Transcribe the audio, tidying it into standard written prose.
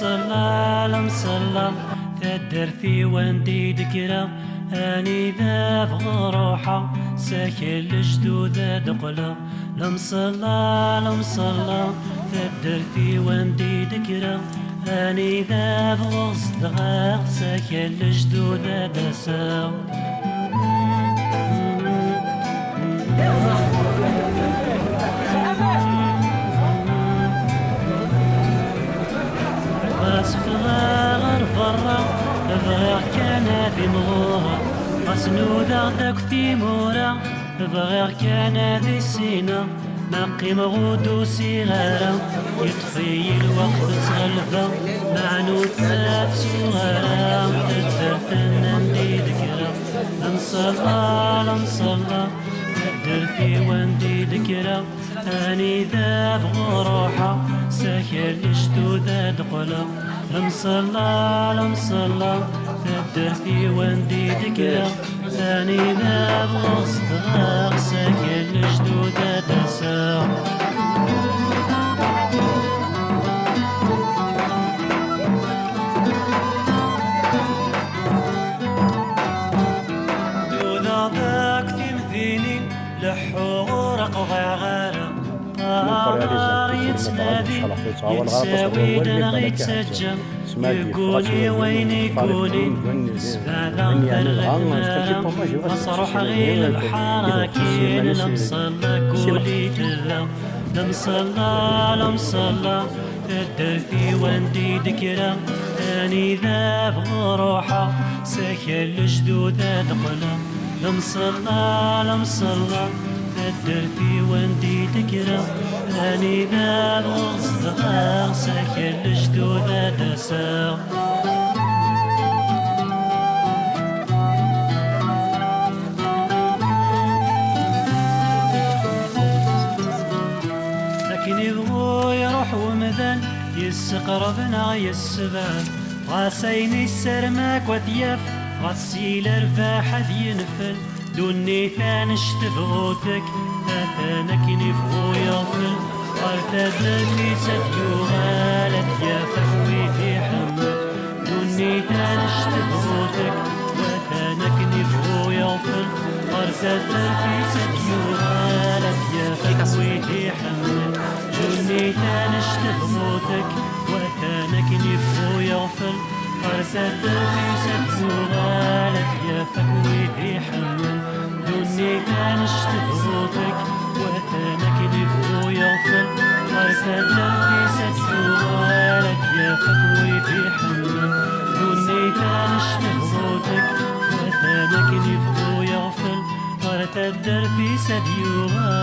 لمصلى لمصلى تدرتي وندي ذكرى اني ذا بغروحة ساكن الجدود دقلة لمصلى لمصلى تدرتي وندي ذكرى اني ذا بغصدغاق ساكن الجدود دساو غير برا بغير كان ذي مغورة غسنودا داك ثيمورة بغير كان ذي السينة نقي مغودو صغارة يطفي الوقت تغلبة مع نوتات صغارة تدرتنا ندي ذكرى لمصلى لمصلى تدرتي وندي ذكرى اني ذا بغروحة ساكن الجدود دقلة لمصلى لمصلى تدرتي وندي ذكرى اني ذا بغصدغاق ساكن الجدود دسا يوذا ذاك تمثيني لحورق غيغارة نهار يتنادي يتساوي دنا يتسجى يقولي وين يقولي سبالة الغمارة مصروح غير الحراكين لمصلى قولي تلا لمصلى لمصلى تدرتي وندي ذكرى اني ذا بغروحة ساكن الجدود دقلة لمصلى لمصلى تدرتي وندي ذكرى اني ذا بغصدغاق ساكن الجدود دسا لكن يبغو يروح ومذن يسقربنا يسبان غاسيني السرماك وثياف غسيل رفاح ينفل دوني ثان اشتبغوتك ثانك نفغو يغفل قرتد في سديو غالت يا فكويتي حمل دوني ثان اشتبغوتك وثانك نفغو يغفل قرتد في سديو غالت يا فكويتي حمل دوني ثان اشتبغوتك وثانك نفغو يغفل قرتد في سديو غالت يا فكويتي حمل دوني كان اشتبغوتك وثانك نفغو يغفل قرتد في سديو غالت يا فكويتي حمل دوني كان اشتبغوتك وثانك نفغو يغفل قرتد في سديو غالت